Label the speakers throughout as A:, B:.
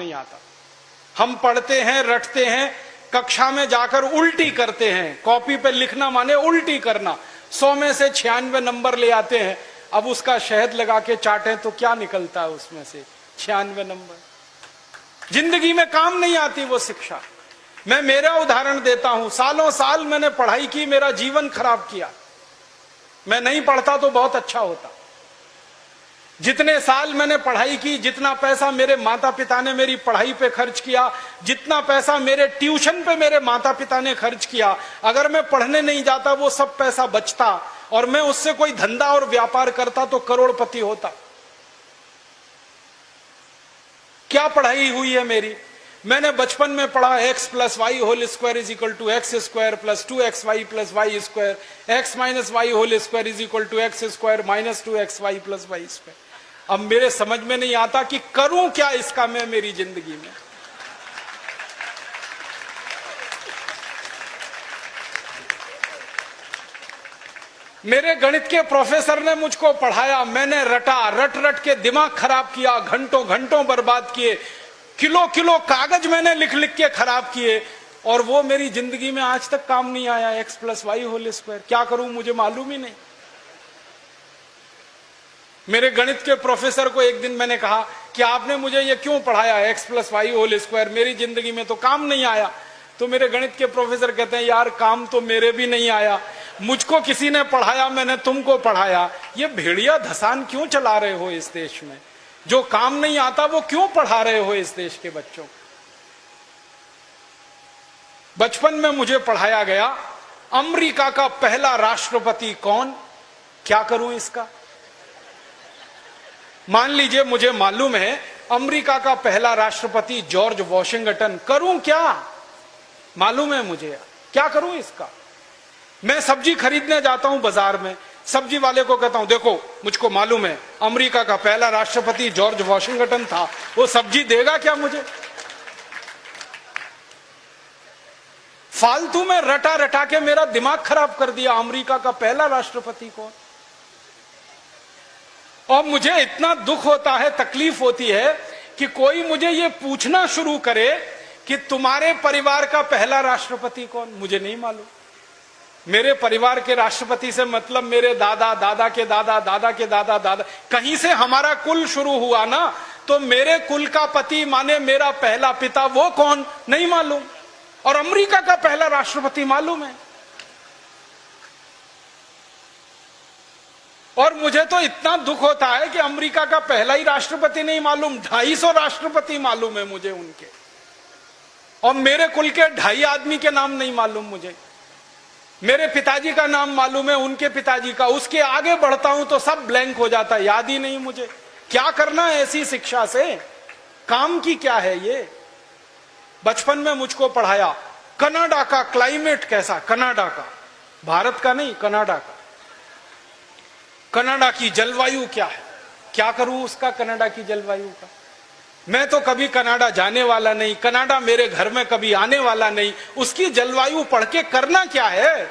A: नहीं आता। हम पढ़ते हैं, रटते हैं, कक्षा में जाकर उल्टी करते हैं। कॉपी पे लिखना माने उल्टी करना। 100 में से 96 नंबर ले आते हैं। अब उसका शहद लगा के चाटें तो क्या निकलता है उसमें से? 96 नंबर। जिंदगी में काम नहीं आती वो शिक्षा। मैं मेरा उदाहरण देता हूं। सालों साल मैंने पढ़ाई की, मेरा जीवन खराब किया। मैं नहीं पढ़ता तो बहुत अच्छा होता। जितने साल मैंने पढ़ाई की, जितना पैसा मेरे माता पिता ने मेरी पढ़ाई पे खर्च किया, जितना पैसा मेरे ट्यूशन पे मेरे माता पिता ने खर्च किया, अगर मैं पढ़ने नहीं जाता वो सब पैसा बचता और मैं उससे कोई धंधा और व्यापार करता तो करोड़पति होता। क्या पढ़ाई हुई है मेरी? मैंने बचपन में पढ़ा x + y whole square is equal to x square plus 2xy plus y square, x minus y whole square is equal to x square minus 2xy plus y square. अब मेरे समझ में नहीं आता कि करूं क्या इसका मैं मेरी जिंदगी में। मेरे गणित के प्रोफेसर ने मुझको पढ़ाया, मैंने रटा, रट रट के दिमाग खराब किया, घंटों घंटों बर्बाद किए, किलो किलो कागज मैंने लिख लिख के खराब किए और वो मेरी जिंदगी में आज तक काम नहीं आया। x + y होल स्क्वायर क्या करूं मुझे मालूम ही नहीं। मेरे गणित के प्रोफेसर को एक दिन मैंने कहा कि आपने मुझे ये क्यों पढ़ाया x + y होल स्क्वायर, मेरी जिंदगी में तो काम नहीं आया। तो मेरे गणित के प्रोफेसर कहते हैं, यार काम तो मेरे भी नहीं आया, मुझको किसी ने पढ़ाया, मैंने तुमको पढ़ाया। ये भेड़िया धसान क्यों चला रहे हो इस देश में? जो काम नहीं आता वो क्यों पढ़ा रहे हो इस देश के बच्चों? बचपन में मुझे पढ़ाया गया अमेरिका का पहला राष्ट्रपति कौन, क्या करूं इसका? मान लीजिए मुझे मालूम है अमेरिका का पहला राष्ट्रपति जॉर्ज वॉशिंगटन, करूं क्या? मालूम है मुझे, क्या करूं इसका? मैं सब्जी खरीदने जाता हूं बाजार में, सब्जी वाले को कहता हूं देखो मुझको मालूम है अमेरिका का पहला राष्ट्रपति जॉर्ज वॉशिंगटन था, वो सब्जी देगा क्या मुझे? फालतू में रटा रटा के मेरा दिमाग खराब कर दिया। अमेरिका का पहला राष्ट्रपति कौन? और मुझे इतना दुख होता है, तकलीफ होती है कि कोई मुझे ये पूछना शुरू करे कि तुम्हारे परिवार का पहला राष्ट्रपति कौन? मुझे नहीं मालूम। मेरे परिवार के राष्ट्रपति से मतलब मेरे दादा, दादा के दादा, दादा के दादा, दादा, कहीं से हमारा कुल शुरू हुआ ना। तो मेरे कुल का पति माने मेरा पहला पिता, वो कौन? नहीं मालूम। और अमेरिका का पहला राष्ट्रपति मालूम है। और मुझे तो इतना दुख होता है कि अमेरिका का पहला ही राष्ट्रपति नहीं मालूम, 250 राष्ट्रपति मालूम है मुझे उनके, और मेरे कुल के 2.5 आदमी के नाम नहीं मालूम मुझे। मेरे पिताजी का नाम मालूम है, उनके पिताजी का, उसके आगे बढ़ता हूं तो सब ब्लैंक हो जाता है, याद ही नहीं मुझे। क्या करना है ऐसी शिक्षा से? काम की क्या है ये? बचपन में मुझको पढ़ाया कनाडा का क्लाइमेट कैसा, कनाडा का, भारत का नहीं, कनाडा का। कनाडा की जलवायु क्या है, क्या करूं उसका कनाडा की जलवायु का? मैं तो कभी कनाडा जाने वाला नहीं, कनाडा मेरे घर में कभी आने वाला नहीं, उसकी जलवायु पढ़ के करना क्या है?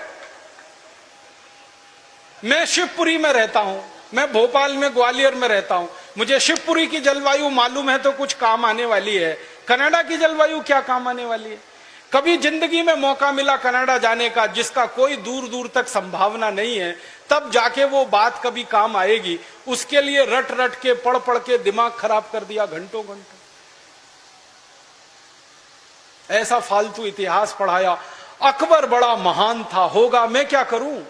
A: मैं शिवपुरी में रहता हूं, मैं भोपाल में, ग्वालियर में रहता हूं, मुझे शिवपुरी की जलवायु मालूम है तो कुछ काम आने वाली है। कनाडा की जलवायु क्या काम आने वाली है? कभी जिंदगी में मौका मिला कनाडा जाने का, जिसका कोई दूर दूर तक संभावना नहीं है, तब जाके वो बात कभी काम आएगी। उसके लिए रट रट के, पढ़ पढ़ के दिमाग खराब कर दिया घंटों घंटों। ऐसा फालतू इतिहास पढ़ाया। अकबर बड़ा महान था, होगा, मैं क्या करूं?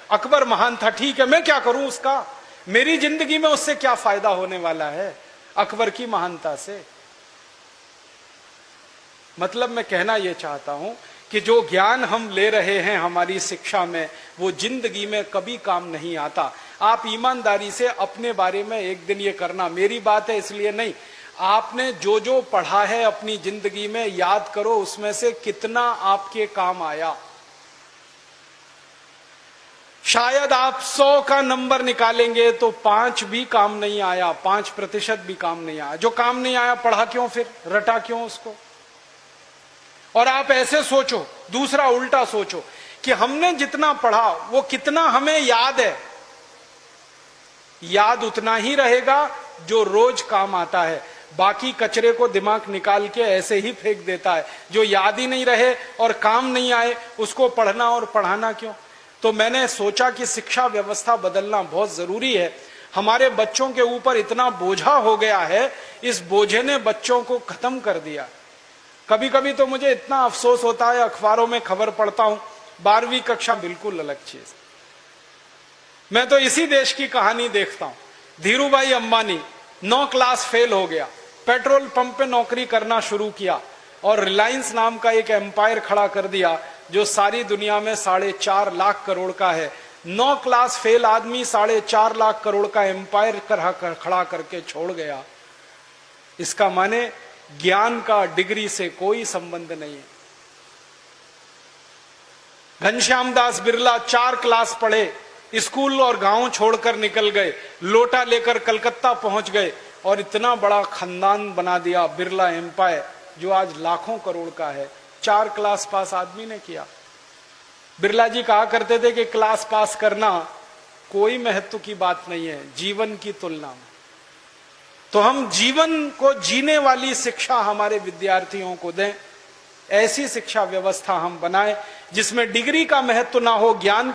A: अकबर महान था, ठीक है, मैं क्या करूं उसका? मेरी जिंदगी में उससे क्या फायदा होने वाला है अकबर की महानता से? मतलब मैं कहना यह चाहता हूं कि जो ज्ञान हम ले रहे हैं हमारी शिक्षा में, वो जिंदगी में कभी काम नहीं आता। आप ईमानदारी से अपने बारे में एक दिन ये करना, मेरी बात है इसलिए नहीं, आपने जो जो पढ़ा है अपनी जिंदगी में याद करो, उसमें से कितना आपके काम आया। शायद आप 100 का नंबर निकालेंगे तो 5 भी काम नहीं आया, 5% भी काम नहीं आया। जो काम नहीं आया पढ़ा क्यों, फिर रटा क्यों उसको? और आप ऐसे सोचो, दूसरा उल्टा सोचो कि हमने जितना पढ़ा वो कितना हमें याद है। याद उतना ही रहेगा जो रोज काम आता है। बाकी कचरे को दिमाग निकाल के ऐसे ही फेंक देता है। जो याद ही नहीं रहे और काम नहीं आए उसको पढ़ना और पढ़ाना क्यों। तो मैंने सोचा कि शिक्षा व्यवस्था बदलना बहुत जरूरी है। हमारे बच्चों के ऊपर इतना बोझा हो गया है, इस बोझे ने बच्चों को खत्म कर दिया। कभी कभी तो मुझे इतना अफसोस होता है, अखबारों में खबर पढ़ता हूं 12वीं कक्षा बिल्कुल अलग चीज। मैं तो इसी देश की कहानी देखता हूं। धीरूभाई अंबानी 9 क्लास फेल हो गया, पेट्रोल पंप पे नौकरी करना शुरू किया और रिलायंस नाम का एक एम्पायर खड़ा कर दिया जो सारी दुनिया में 4.5 लाख करोड़ का है। 9 क्लास फेल आदमी 4.5 लाख करोड़ का एम्पायर खड़ा करके छोड़ गया। इसका माने ज्ञान का डिग्री से कोई संबंध नहीं है। घनश्याम दास बिरला 4 क्लास पढ़े, स्कूल और गांव छोड़कर निकल गए, लोटा लेकर कलकत्ता पहुंच गए और इतना बड़ा खानदान बना दिया बिरला एम्पायर, जो आज लाखों करोड़ का है। 4 क्लास पास आदमी ने किया। बिरला जी कहा करते थे कि क्लास पास करना कोई महत्व की बात नहीं है जीवन की तुलना में। तो हम जीवन को जीने वाली शिक्षा हमारे विद्यार्थियों को दें। ऐसी शिक्षा व्यवस्था हम बनाएं जिसमें डिग्री का महत्व ना हो, ज्ञान